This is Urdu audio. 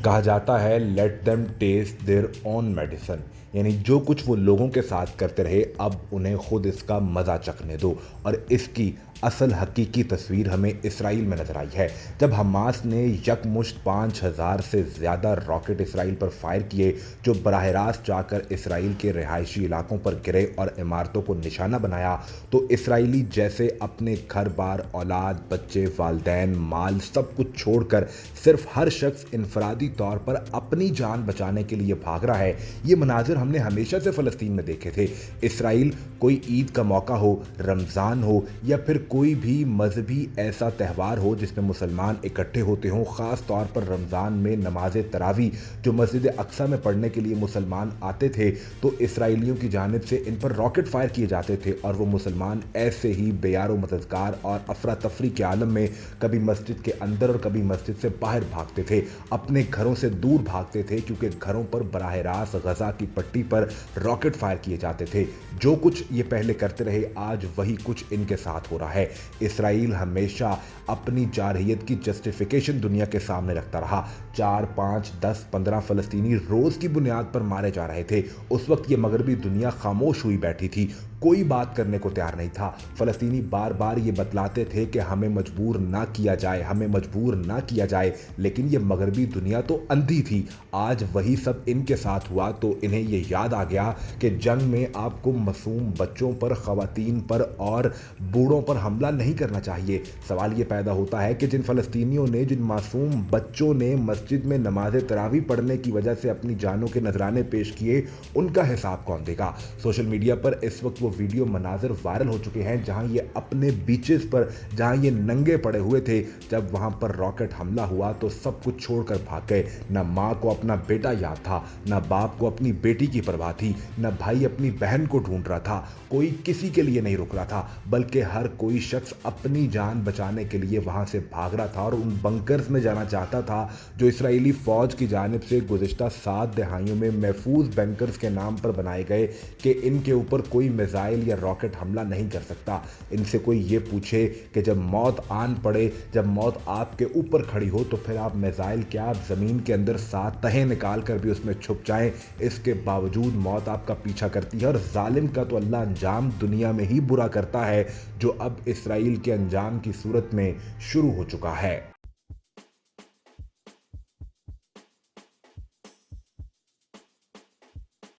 کہا جاتا ہے let them taste their own medicine, یعنی جو کچھ وہ لوگوں کے ساتھ کرتے رہے اب انہیں خود اس کا مزہ چکھنے دو۔ اور اس کی اصل حقیقی تصویر ہمیں اسرائیل میں نظر آئی ہے، جب حماس نے یکمشت 5000 سے زیادہ راکٹ اسرائیل پر فائر کیے جو براہ راست جا کر اسرائیل کے رہائشی علاقوں پر گرے اور عمارتوں کو نشانہ بنایا، تو اسرائیلی جیسے اپنے گھر بار، اولاد، بچے، والدین، مال سب کچھ چھوڑ کر صرف ہر شخص انفرادی طور پر اپنی جان بچانے کے لیے بھاگ رہا ہے۔ یہ مناظر ہم نے ہمیشہ سے فلسطین میں دیکھے تھے۔ اسرائیل کوئی عید کا موقع ہو، رمضان ہو یا پھر کوئی بھی مذہبی ایسا تہوار ہو جس میں مسلمان اکٹھے ہوتے ہوں، خاص طور پر رمضان میں نماز تراویح جو مسجد اقصیٰ میں پڑھنے کے لیے مسلمان آتے تھے، تو اسرائیلیوں کی جانب سے ان پر راکٹ فائر کیے جاتے تھے اور وہ مسلمان ایسے ہی بے یار و مددگار اور افراتفری کے عالم میں کبھی مسجد کے اندر اور کبھی مسجد سے باہر بھاگتے تھے، اپنے گھروں سے دور بھاگتے تھے، کیونکہ گھروں پر براہ راست غزہ کی پٹی پر راکٹ فائر کیے جاتے تھے۔ جو کچھ یہ پہلے کرتے رہے آج وہی کچھ ان کے ساتھ ہو رہا ہے۔ اسرائیل ہمیشہ اپنی جارحیت کی جسٹیفیکیشن دنیا کے سامنے رکھتا رہا۔ 4، 5، 10، 15 فلسطینی روز کی بنیاد پر مارے جا رہے تھے۔ اس وقت یہ مغربی دنیا خاموش ہوئی بیٹھی تھی، کوئی بات کرنے کو تیار نہیں تھا۔ فلسطینی بار بار یہ بتلاتے تھے کہ ہمیں مجبور نہ کیا جائے، ہمیں مجبور نہ کیا جائے، لیکن یہ مغربی دنیا تو اندھی تھی۔ آج وہی سب ان کے ساتھ ہوا تو انہیں یہ یاد آ گیا کہ جنگ میں آپ کو معصوم بچوں پر، خواتین پر اور بوڑھوں پر حملہ نہیں کرنا چاہیے۔ سوال یہ پیدا ہوتا ہے کہ جن فلسطینیوں نے، جن معصوم بچوں نے مسجد میں نماز تراویح پڑھنے کی وجہ سے اپنی جانوں کے نذرانے پیش کیے، ان کا حساب کون دے گا؟ سوشل میڈیا پر اس وقت وہ ویڈیو مناظر وائرل ہو چکے ہیں جہاں یہ اپنے بیچز پر، جہاں یہ ننگے پڑے ہوئے تھے، جب وہاں پر راکٹ حملہ ہوا تو سب کچھ چھوڑ کر بھاگ گئے۔ نہ ماں کو اپنا بیٹا یاد تھا، نہ باپ کو اپنی بیٹی کی پرواہ تھی، نہ بھائی اپنی بہن کو ڈھونڈ رہا تھا، کوئی کسی کے لیے نہیں رک رہا تھا، بلکہ ہر کوئی شخص اپنی جان بچانے کے لیے وہاں سے بھاگ رہا تھا اور ان بنکرز میں جانا چاہتا تھا جو اسرائیلی فوج کی جانب سے گزشتہ 7 دہائیوں میں محفوظ بنکرز کے نام پر بنائے گئے کہ ان کے اوپر کوئی میزائل یا راکٹ حملہ نہیں کر سکتا۔ ان سے کوئی یہ پوچھے کہ جب موت آن پڑے، جب موت آپ کے اوپر کھڑی ہو تو پھر آپ میزائل کیا، آپ زمین کے اندر 7 تہیں نکال کر بھی اس میں چھپ جائیں، اس کے باوجود موت آپ کا پیچھا کرتی ہے۔ اور ظالم کا تو اللہ انجام دنیا میں ہی برا کرتا ہے، جو اب اسرائیل کے انجام کی صورت میں شروع ہو چکا ہے۔